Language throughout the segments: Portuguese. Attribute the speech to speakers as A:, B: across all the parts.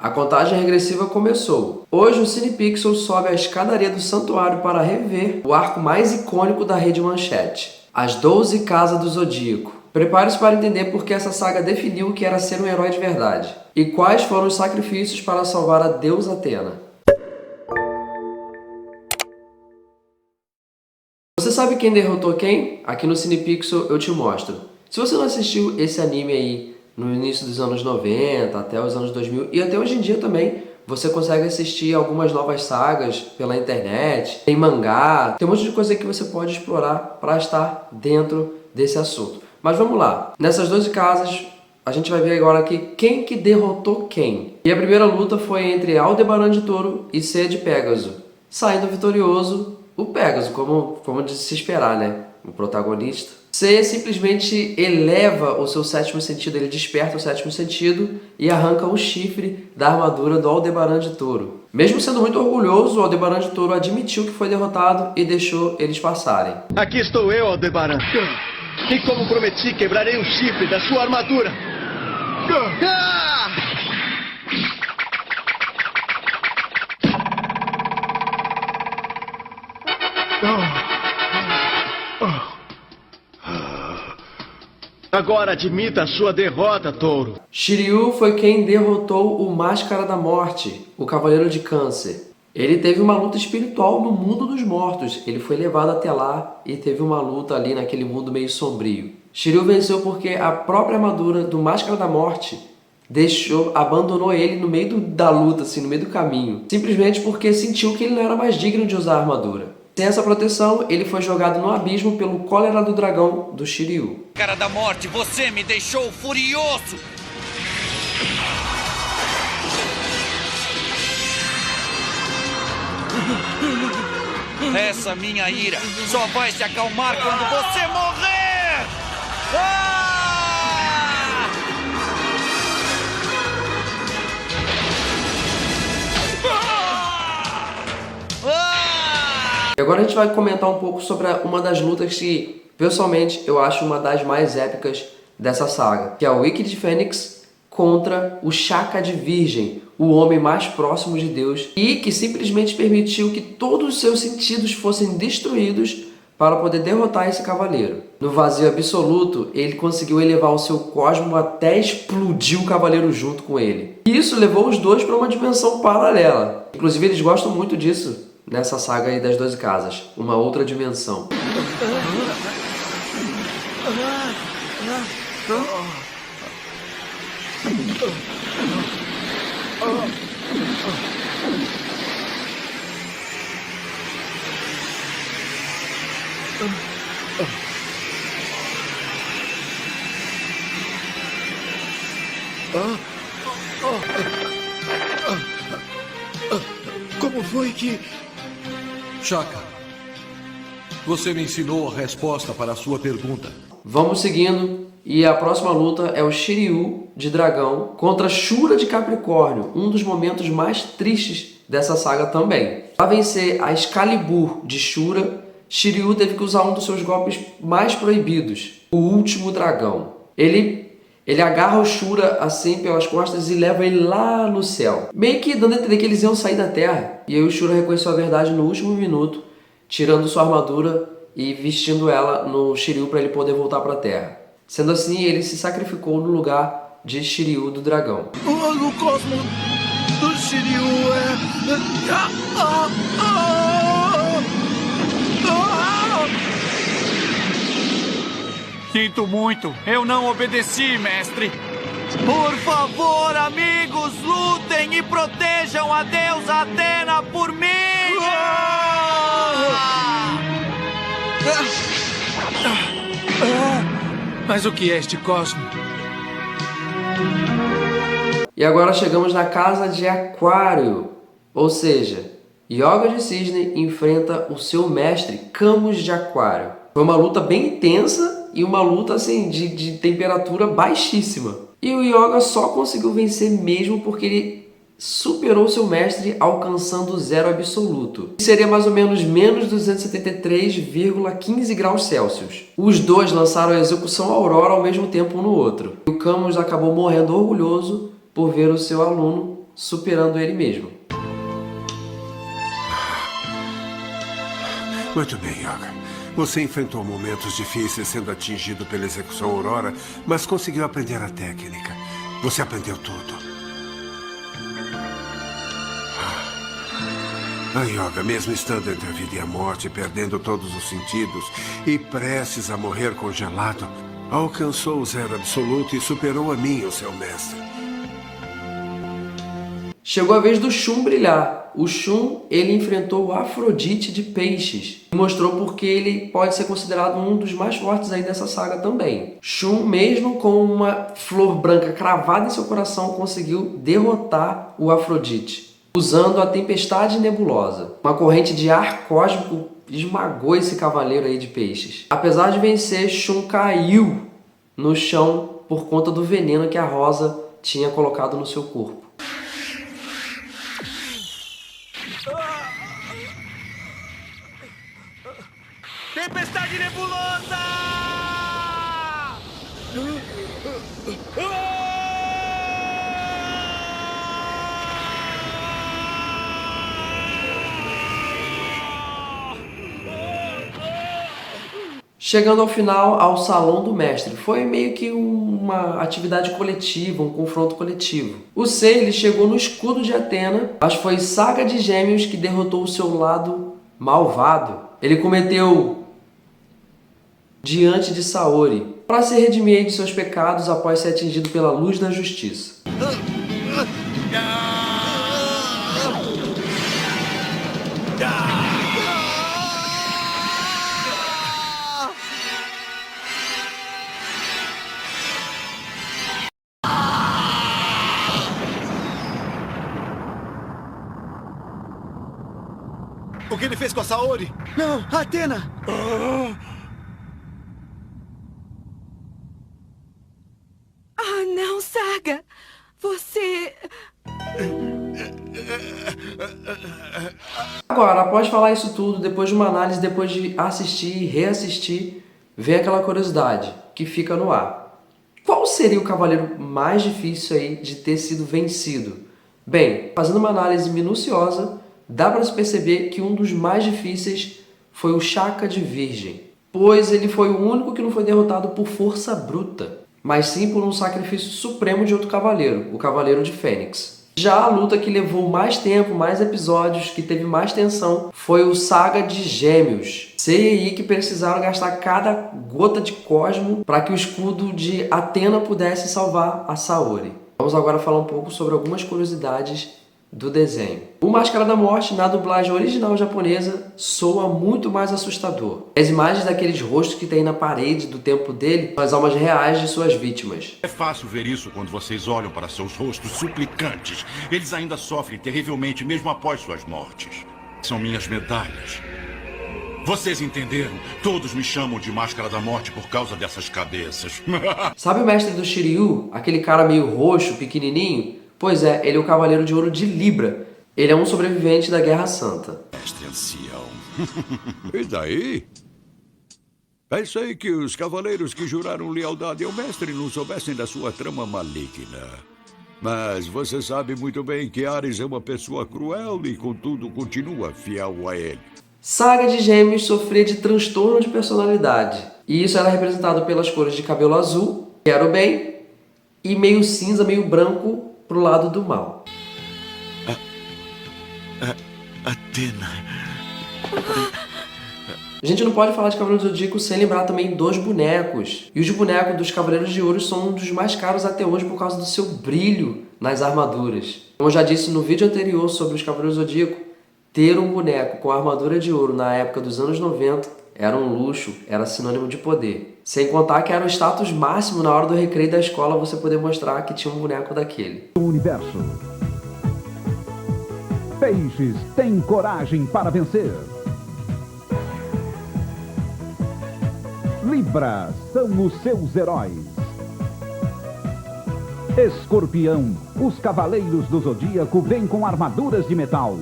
A: A contagem regressiva começou. Hoje o Cinepixel sobe a escadaria do santuário para rever o arco mais icônico da Rede Manchete, As 12 Casas do Zodíaco. Prepare-se para entender por que essa saga definiu o que era ser um herói de verdade e quais foram os sacrifícios para salvar a deusa Atena. Você sabe quem derrotou quem? Aqui no Cinepixel eu te mostro. Se você não assistiu esse anime aí no início dos anos 90, até os anos 2000 e até hoje em dia também, você consegue assistir algumas novas sagas pela internet, tem mangá, tem um monte de coisa que você pode explorar para estar dentro desse assunto. Mas vamos lá, nessas 12 casas a gente vai ver agora aqui quem que derrotou quem. E a primeira luta foi entre Aldebaran de Touro e Ceia de Pégaso, saindo vitorioso o Pégaso, como de se esperar, né? O protagonista. Ceia simplesmente eleva o seu sétimo sentido, ele desperta o sétimo sentido e arranca o chifre da armadura do Aldebaran de Touro. Mesmo sendo muito orgulhoso, o Aldebaran de Touro admitiu que foi derrotado e deixou eles passarem.
B: Aqui estou eu, Aldebaran. E como prometi, quebrarei o chifre da sua armadura. Agora admita a sua derrota, Touro.
A: Shiryu foi quem derrotou o Máscara da Morte, o Cavaleiro de Câncer. Ele teve uma luta espiritual no mundo dos mortos. Ele foi levado até lá e teve uma luta ali naquele mundo meio sombrio. Shiryu venceu porque a própria armadura do Máscara da Morte abandonou ele no meio da luta, assim, no meio do caminho. Simplesmente porque sentiu que ele não era mais digno de usar a armadura. Sem essa proteção, ele foi jogado no abismo pelo cólera do dragão do Shiryu.
C: Cara da Morte, você me deixou furioso! Essa minha ira só vai se acalmar quando você morrer!
A: E agora a gente vai comentar um pouco sobre uma das lutas que, pessoalmente, eu acho uma das mais épicas dessa saga, que é o Wicked Fênix contra o Shaka de Virgem, o homem mais próximo de Deus, e que simplesmente permitiu que todos os seus sentidos fossem destruídos para poder derrotar esse cavaleiro. No vazio absoluto, ele conseguiu elevar o seu cosmo até explodir o cavaleiro junto com ele. E isso levou os dois para uma dimensão paralela. Inclusive, eles gostam muito disso nessa saga aí das 12 casas, uma outra dimensão.
B: Como foi que...
D: Shaka, você me ensinou a resposta para a sua pergunta.
A: Vamos seguindo, e a próxima luta é o Shiryu de Dragão contra Shura de Capricórnio, um dos momentos mais tristes dessa saga também. Para vencer a Excalibur de Shura, Shiryu teve que usar um dos seus golpes mais proibidos, o Último Dragão. Ele agarra o Shura assim pelas costas e leva ele lá no céu, meio que dando a entender que eles iam sair da Terra. E aí o Shura reconheceu a verdade no último minuto, tirando sua armadura e vestindo ela no Shiryu para ele poder voltar para a Terra. Sendo assim, ele se sacrificou no lugar de Shiryu do Dragão.
B: O cosmo do Shiryu
C: Sinto muito, eu não obedeci, mestre. Por favor, amigos, lutem e protejam a deusa Atena por mim!
E: Mas o que é este cosmo?
A: E agora chegamos na casa de Aquário, ou seja, Yoga de Cisne enfrenta o seu mestre Camus de Aquário. Foi uma luta bem intensa e uma luta assim de temperatura baixíssima. E o Yoga só conseguiu vencer mesmo porque ele superou seu mestre alcançando o zero absoluto. Seria mais ou menos menos 273,15 graus Celsius. Os dois lançaram a execução Aurora ao mesmo tempo um no outro. E o Camus acabou morrendo orgulhoso por ver o seu aluno superando ele mesmo.
F: Muito bem, Yoga. Você enfrentou momentos difíceis sendo atingido pela execução Aurora, mas conseguiu aprender a técnica. Você aprendeu tudo. A Yoga, mesmo estando entre a vida e a morte, perdendo todos os sentidos e prestes a morrer congelado, alcançou o zero absoluto e superou a mim, o seu mestre.
A: Chegou a vez do Shun brilhar. O Shun, ele enfrentou o Afrodite de Peixes e mostrou porque ele pode ser considerado um dos mais fortes aí dessa saga também. Shun, mesmo com uma flor branca cravada em seu coração, conseguiu derrotar o Afrodite, usando a Tempestade Nebulosa. Uma corrente de ar cósmico esmagou esse cavaleiro aí de peixes. Apesar de vencer, Shun caiu no chão por conta do veneno que a Rosa tinha colocado no seu corpo.
C: Tempestade nebulosa!
A: Chegando ao final, ao Salão do Mestre. Foi meio que uma atividade coletiva, um confronto coletivo. O Sei, ele chegou no escudo de Athena, mas foi Saga de Gêmeos que derrotou o seu lado malvado. Ele cometeu diante de Saori, para se redimir de seus pecados após ser atingido pela luz da justiça.
B: O que ele fez com a Saori? Não, Athena!
G: Ah, não, Saga! Você...
A: Agora, após falar isso tudo, depois de uma análise, depois de assistir e reassistir, vem aquela curiosidade que fica no ar. Qual seria o cavaleiro mais difícil aí de ter sido vencido? Bem, fazendo uma análise minuciosa, dá para se perceber que um dos mais difíceis foi o Shaka de Virgem, pois ele foi o único que não foi derrotado por força bruta, mas sim por um sacrifício supremo de outro cavaleiro, o Cavaleiro de Fênix. Já a luta que levou mais tempo, mais episódios, que teve mais tensão, foi o Saga de Gêmeos. Sei aí que precisaram gastar cada gota de cosmo para que o escudo de Athena pudesse salvar a Saori. Vamos agora falar um pouco sobre algumas curiosidades do desenho. O Máscara da Morte, na dublagem original japonesa, soa muito mais assustador. As imagens daqueles rostos que tem na parede do templo dele são as almas reais de suas vítimas.
H: É fácil ver isso quando vocês olham para seus rostos suplicantes. Eles ainda sofrem terrivelmente mesmo após suas mortes. São minhas medalhas. Vocês entenderam? Todos me chamam de Máscara da Morte por causa dessas cabeças.
A: Sabe o mestre do Shiryu? Aquele cara meio roxo, pequenininho? Pois é, ele é o Cavaleiro de Ouro de Libra. Ele é um sobrevivente da Guerra Santa.
H: Mestre ancião.
I: E daí? Pensei que os cavaleiros que juraram lealdade ao mestre não soubessem da sua trama maligna. Mas você sabe muito bem que Ares é uma pessoa cruel e, contudo, continua fiel a ele.
A: Saga de Gêmeos sofria de transtorno de personalidade. E isso era representado pelas cores de cabelo azul, que era o bem, e meio cinza, meio branco, pro lado do mal.
B: Athena.
A: A gente não pode falar de Cavaleiro do Zodíaco sem lembrar também dos bonecos. E os bonecos dos Cavaleiros de Ouro são um dos mais caros até hoje por causa do seu brilho nas armaduras. Como eu já disse no vídeo anterior sobre os Cavaleiros do Zodíaco, ter um boneco com armadura de ouro na época dos anos 90 era um luxo, era sinônimo de poder. Sem contar que era o status máximo na hora do recreio da escola você poder mostrar que tinha um boneco daquele.
J: O universo. Peixes têm coragem para vencer. Libra são os seus heróis. Escorpião, os cavaleiros do Zodíaco vêm com armaduras de metal.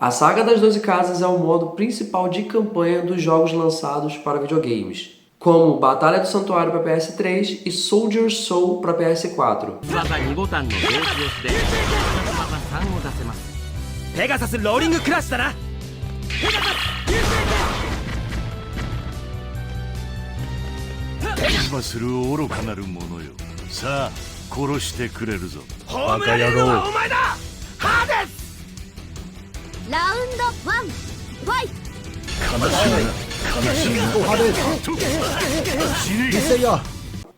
A: A Saga das 12 Casas é o modo principal de campanha dos jogos lançados para videogames, como Batalha do Santuário para PS3 e Soldier Soul para PS4.
C: 3を出せます。ペガサスローリングクラッシュだな。ペガサス
H: 気はする愚かなる者よ。さあ殺してくれるぞ。
C: ホームランやるのはお前だ。ハーデス。
K: ラウンド1ファイト。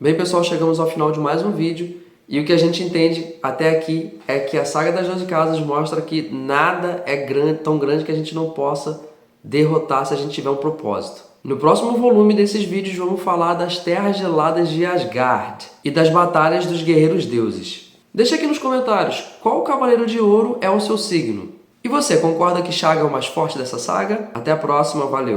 A: Bem, pessoal, chegamos ao final de mais um vídeo. E o que a gente entende até aqui é que a saga das 12 casas mostra que nada é tão grande que a gente não possa derrotar se a gente tiver um propósito. No próximo volume desses vídeos vamos falar das terras geladas de Asgard e das batalhas dos guerreiros deuses. Deixa aqui nos comentários qual Cavaleiro de Ouro é o seu signo. E você, concorda que Shaga é o mais forte dessa saga? Até a próxima, valeu!